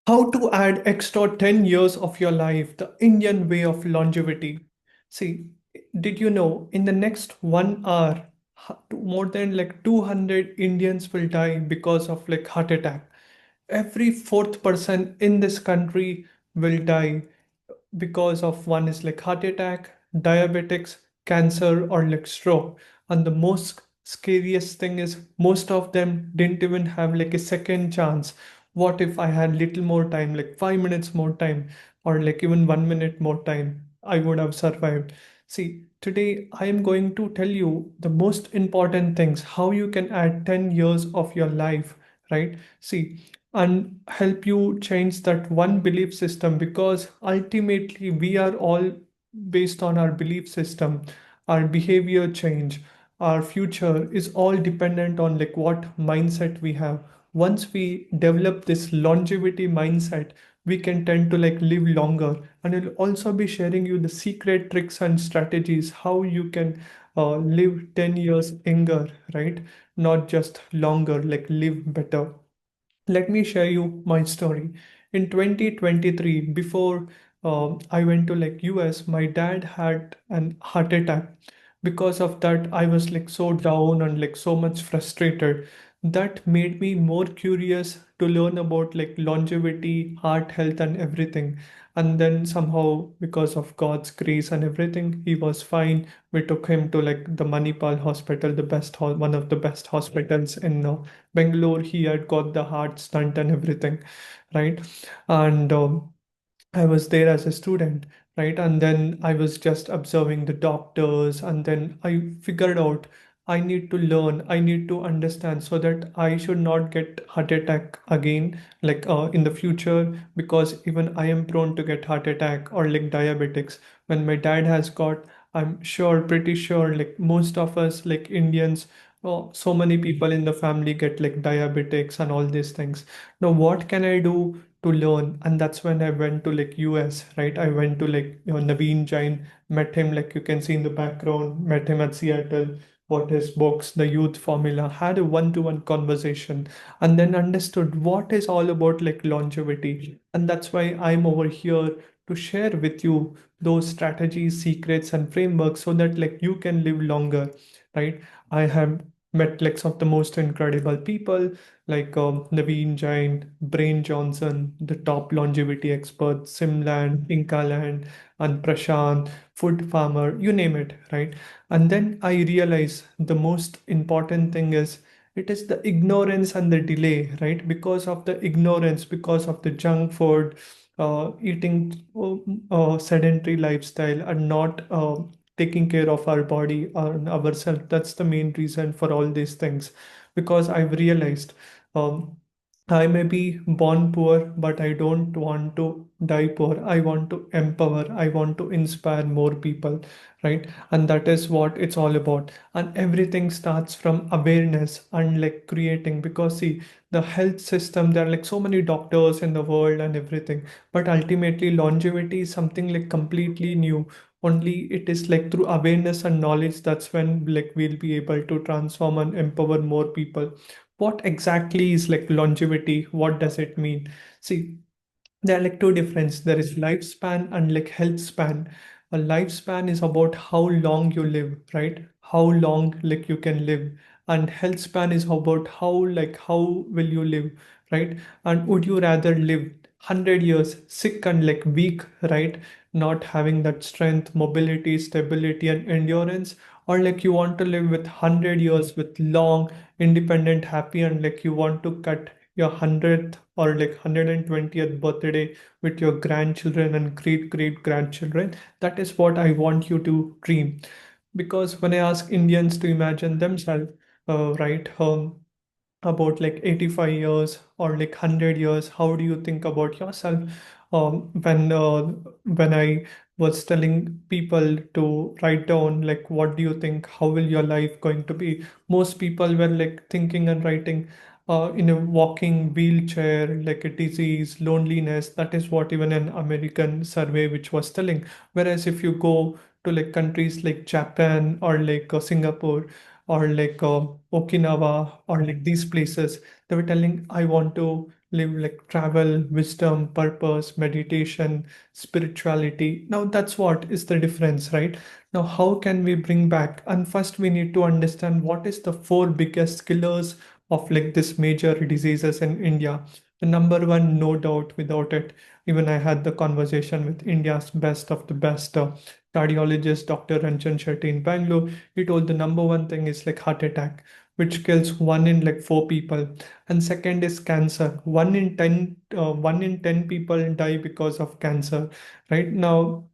How to add extra 10 years of your life, the Indian way of longevity. See, did you know in the next 1 hour, more than like 200 Indians will die because of like heart attack. Every fourth person in this country will die because of one is like heart attack, diabetics, cancer, or like stroke. And the most scariest thing is most of them didn't even have like a second chance. What if I had little more time, like 5 minutes more time, or like even 1 minute more time? I would have survived. See, today I am going to tell you the most important things, how you can add 10 years of your life, right? See, and help you change that one belief system, because ultimately we are all based on our belief system. Our behavior change, our future is all dependent on like what mindset we have. Once we develop this longevity mindset, we can tend to like live longer. And I'll also be sharing you the secret tricks and strategies how you can live 10 years younger, right? Not just longer, like live better. Let me share you my story. In 2023, before I went to like US, my dad had an heart attack. Because of that, I was like so down and like so much frustrated. That made me more curious to learn about like longevity, heart health, and everything. And then somehow, because of God's grace and everything, he was fine. We took him to like the Manipal hospital, the one of the best hospitals in Bangalore. He had got the heart stunt and everything, right? And I was there as a student, right? And then I was just observing the doctors, and then I figured out I need to learn, I need to understand so that I should not get heart attack again, like in the future, because even I am prone to get heart attack or like diabetics. When my dad has got, I'm sure, pretty sure, like most of us, like Indians, so many people in the family get like diabetics and all these things. Now, what can I do to learn? And that's when I went to like US, right? I went to like Naveen Jain, met him, like you can see in the background, met him at Seattle, bought his books, the youth formula, had a one-to-one conversation, and then understood what is all about like longevity. And that's why I'm over here to share with you those strategies, secrets, and frameworks so that like you can live longer, right? I have met like some of the most incredible people like Naveen Jain, Brain Johnson, the top longevity experts, Simland, Incaland, and Prashant, Food Farmer, you name it, right? And then I realize the most important thing is it is the ignorance and the delay, right? Because of the ignorance, because of the junk food, eating sedentary lifestyle, and not taking care of our body and ourselves. That's the main reason for all these things. Because I've realized um, I may be born poor, but I don't want to die poor. I want to empower. I want to inspire more people, right? And that is what it's all about. And everything starts from awareness and like creating. Because see, the health system, there are like so many doctors in the world and everything, but ultimately longevity is something like completely new. Only it is like through awareness and knowledge, that's when like we'll be able to transform and empower more people. What exactly is like longevity? What does it mean? See, there are like two difference. There is lifespan and like health span. A lifespan is about how long you live, right? How long like you can live. And health span is about how will you live, right? And would you rather live 100 years sick and like weak, right? Not having that strength, mobility, stability, and endurance, or like you want to live with 100 years with long, independent, happy, and like you want to cut your 100th or like 120th birthday with your grandchildren and great great grandchildren. That is what I want you to dream. Because when I ask Indians to imagine themselves, right, about like 85 years or like 100 years, how do you think about yourself? When I was telling people to write down like what do you think, how will your life going to be, most people were like thinking and writing in a walking wheelchair, like a disease, loneliness. That is what even an American survey which was telling. Whereas if you go to like countries like Japan or like Singapore or like Okinawa or like these places, they were telling, I want to live like travel, wisdom, purpose, meditation, spirituality. Now that's what is the difference, right? Now how can we bring back? And first we need to understand what is the four biggest killers of like this major diseases in India. The number one, no doubt, without it. Even I had the conversation with India's best of the best cardiologist, Dr. Ranjan Shetty in Bangalore. He told the number one thing is like heart attack, which kills one in like four people. And second is cancer. 1 in 10 people die because of cancer. Right now,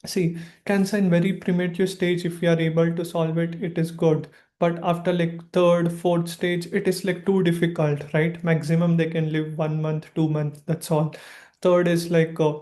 see, cancer in very primitive stage, if we are able to solve it, it is good. But after like third, fourth stage, it is like too difficult, right? Maximum they can live 1 month, 2 months, that's all. Third is like the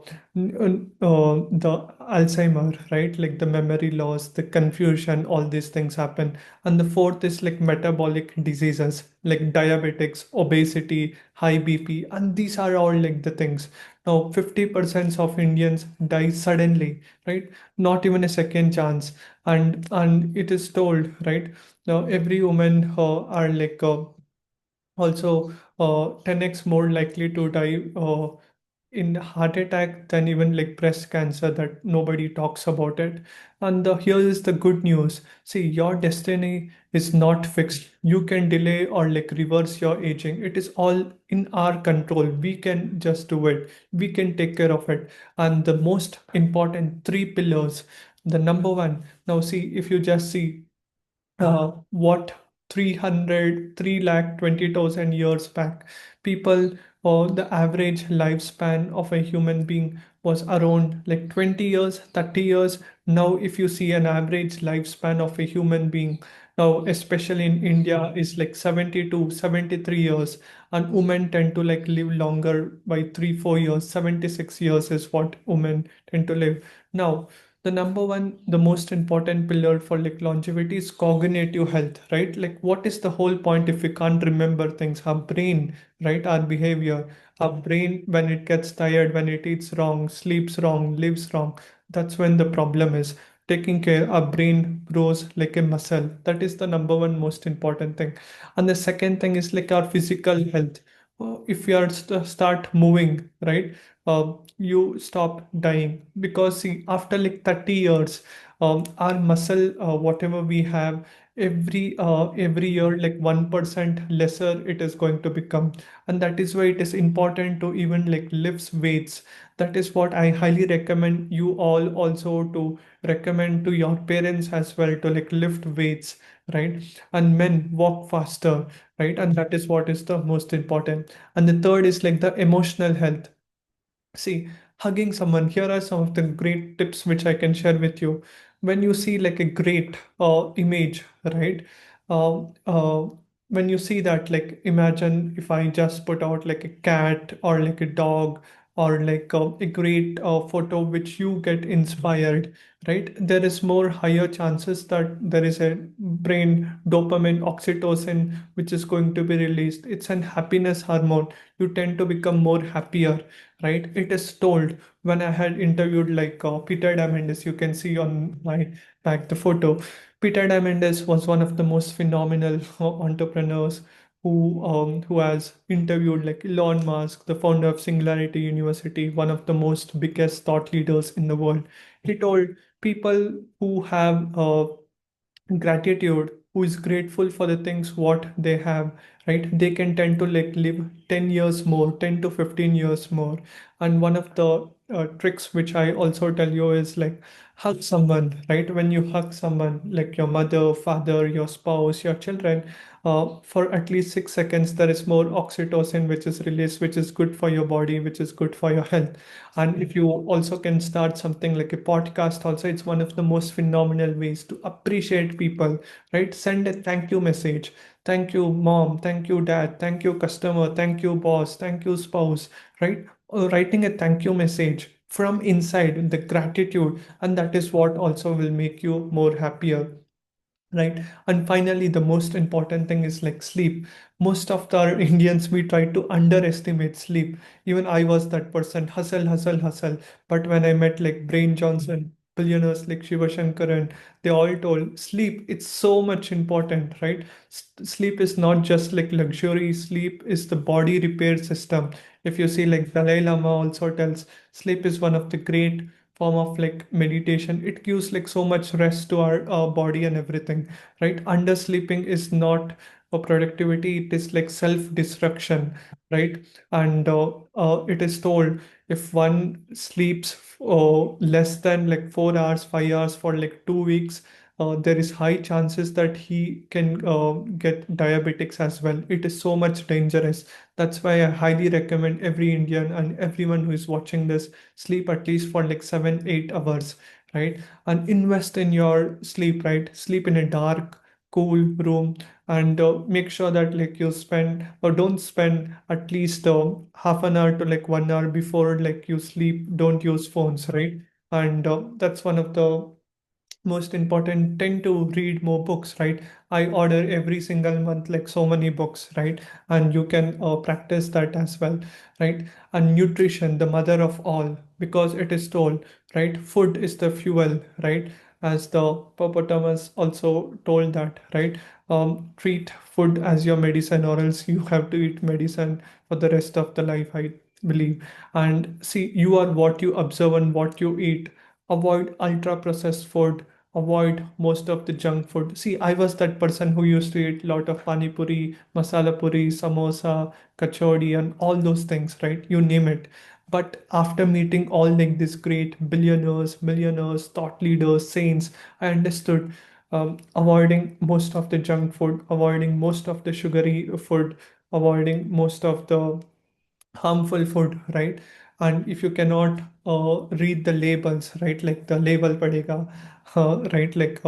Alzheimer, right? Like the memory loss, the confusion, all these things happen. And the fourth is like metabolic diseases, like diabetics, obesity, high BP, and these are all like the things. Now, 50% of Indians die suddenly, right? Not even a second chance. And it is told, right? Now, every woman are like also 10x more likely to die in heart attack than even like breast cancer, that nobody talks about it. And here is the good news. See, your destiny is not fixed. You can delay or like reverse your aging. It is all in our control. We can just do it. We can take care of it. And the most important three pillars. The number one, now see, if you just see what 3 lakh 20,000 years back, people, or the average lifespan of a human being was around like 20 years, 30 years. Now if you see an average lifespan of a human being now, especially in India, is like 70 to 73 years, and women tend to like live longer by 3 4 years. 76 years is what women tend to live now. The number one, the most important pillar for like longevity is cognitive health, right? Like what is the whole point if we can't remember things? Our brain, right? Our behavior, our brain, when it gets tired, when it eats wrong, sleeps wrong, lives wrong, that's when the problem is. Taking care, our brain grows like a muscle. That is the number one most important thing. And the second thing is like our physical health. If you are start moving, right? You stop dying, because see, after like 30 years, our muscle, whatever we have, every year like 1% lesser it is going to become. And that is why it is important to even like lift weights. That is what I highly recommend you all also to recommend to your parents as well, to like lift weights, right? And men walk faster, right? And that is what is the most important. And the third is like the emotional health. See, hugging someone, here are some of the great tips which I can share with you. When you see like a great image, right? Uh, uh, when you see that, like imagine if I just put out like a cat or like a dog or like a great photo which you get inspired, right? There is more higher chances that there is a brain dopamine, oxytocin, which is going to be released. It's an happiness hormone. You tend to become more happier, right? It is told when I had interviewed like Peter Diamandis, you can see on my back the photo. Peter Diamandis was one of the most phenomenal entrepreneurs who has interviewed like Elon Musk, the founder of Singularity University, one of the most biggest thought leaders in the world. He told people who have gratitude, who is grateful for the things what they have, right? They can tend to like live 10 years more, 10 to 15 years more. And one of the tricks which I also tell you is like hug someone, right? When you hug someone like your mother, father, your spouse, your children, for at least 6 seconds there is more oxytocin which is released, which is good for your body, which is good for your health. And if you also can start something like a podcast also, it's one of the most phenomenal ways to appreciate people, right? Send a thank you message. Thank you mom, thank you dad, thank you customer, thank you boss, thank you spouse, right? Writing a thank you message from inside, the gratitude, and that is what also will make you more happier, right? And finally, the most important thing is like sleep. Most of the Indians, we try to underestimate sleep. Even I was that person, hustle hustle hustle. But when I met like Brain Johnson, billionaires like Shiva Shankaran, they all told sleep, it's so much important, right? Sleep is not just like luxury, sleep is the body repair system. If you see like Dalai Lama also tells sleep is one of the great form of like meditation. It gives like so much rest to our body and everything, right? Undersleeping is not a productivity, it is like self-destruction, right? And it is told if one sleeps less than like 4 hours, 5 hours for like 2 weeks, there is high chances that he can get diabetics as well. It is so much dangerous. That's why I highly recommend every Indian and everyone who is watching this sleep at least for like 7, 8 hours, right? And invest in your sleep, right? Sleep in a dark, cool room, and make sure that like you spend or don't spend at least half an hour to like 1 hour before like you sleep. Don't use phones, right? And that's one of the most important. Tend to read more books, right? I order every single month like so many books, right? And you can practice that as well, right? And nutrition, the mother of all, because it is told, right? Food is the fuel, right? As the hippopotamus also told that, right? Treat food as your medicine, or else you have to eat medicine for the rest of the life, I believe. And see, you are what you observe and what you eat. Avoid ultra processed food, avoid most of the junk food. See, I was that person who used to eat a lot of pani puri, masala puri, samosa, kachori, and all those things, right? You name it. But after meeting all like these great billionaires, millionaires, thought leaders, saints, I understood avoiding most of the junk food, avoiding most of the sugary food, avoiding most of the harmful food, right? And if you cannot read the labels, right, like the label padega, right, like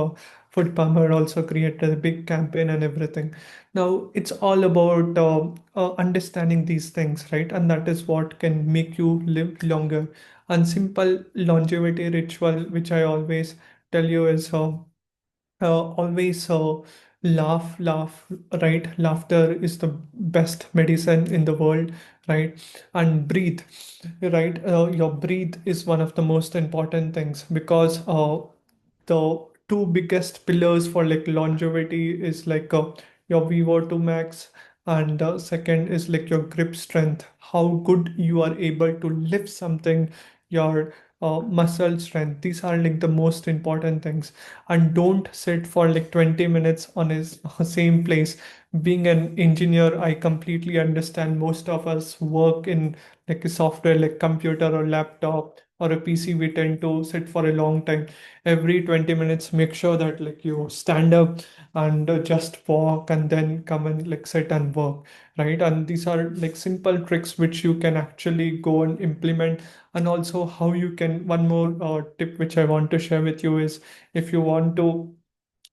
food farmer also created a big campaign and everything. Now it's all about understanding these things, right? And that is what can make you live longer. And simple longevity ritual which I always tell you is always laugh, right? Laughter is the best medicine in the world, right? And breathe, right? Your breathe is one of the most important things, because the two biggest pillars for like longevity is like your VO2 max, and second is like your grip strength, how good you are able to lift something, your muscle strength. These are like the most important things. And don't sit for like 20 minutes on his same place. Being an engineer, I completely understand. Most of us work in like a software like computer or laptop or a PC. We tend to sit for a long time. Every 20 minutes, make sure that like you stand up and just walk and then come and like sit and work, right? And these are like simple tricks which you can actually go and implement. And also how you can, one more tip which I want to share with you is, if you want to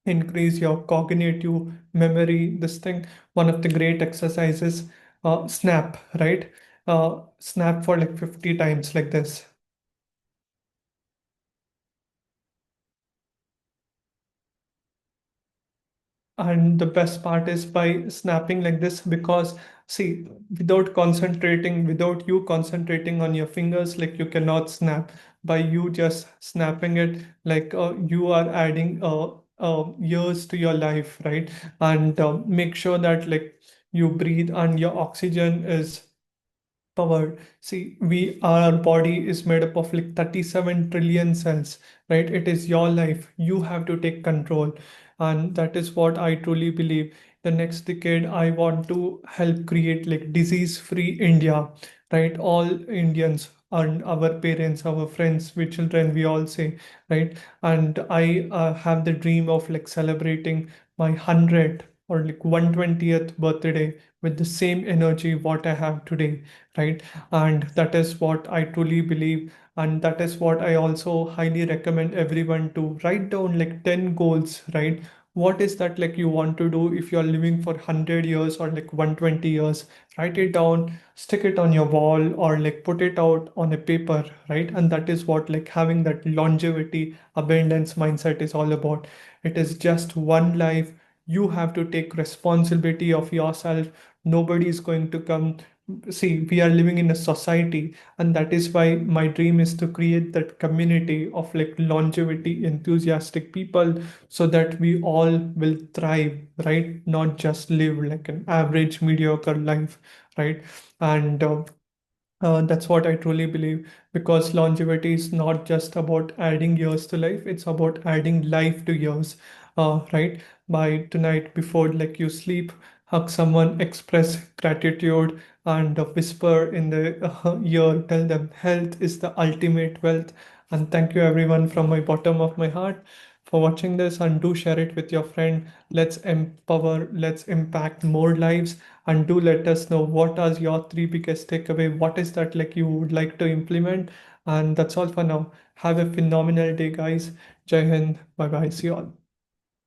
increase your cognitive memory, this thing, one of the great exercises, snap, right? Snap for like 50 times like this. And the best part is by snapping like this, because see, without concentrating, without you concentrating on your fingers, like you cannot snap. By you just snapping it, like you are adding years to your life, right? And make sure that like you breathe and your oxygen is powered. See, our body is made up of like 37 trillion cells, right? It is your life. You have to take control. And that is what I truly believe. The next decade, I want to help create like disease-free India, right? All Indians and our parents, our friends, we children, we all say, right? And I have the dream of like celebrating my 100th or like 120th birthday with the same energy what I have today, right? And that is what I truly believe, and that is what I also highly recommend everyone to write down like 10 goals, right? What is that like you want to do if you're living for 100 years or like 120 years? Write it down, stick it on your wall, or like put it out on a paper, right? And that is what like having that longevity abundance mindset is all about. It is just one life. You have to take responsibility of yourself. Nobody is going to come. See, we are living in a society, and that is why my dream is to create that community of like longevity enthusiastic people, so that we all will thrive, right? Not just live like an average mediocre life, right? And that's what I truly believe, because longevity is not just about adding years to life, it's about adding life to years. Right? By tonight, before like you sleep, hug someone, express gratitude, and whisper in the ear, tell them health is the ultimate wealth. And thank you everyone from my bottom of my heart for watching this, and do share it with your friend. Let's empower, let's impact more lives, and do let us know what are your three biggest takeaway. What is that like you would like to implement? And that's all for now. Have a phenomenal day, guys. Jai Hind. Bye bye. See you all.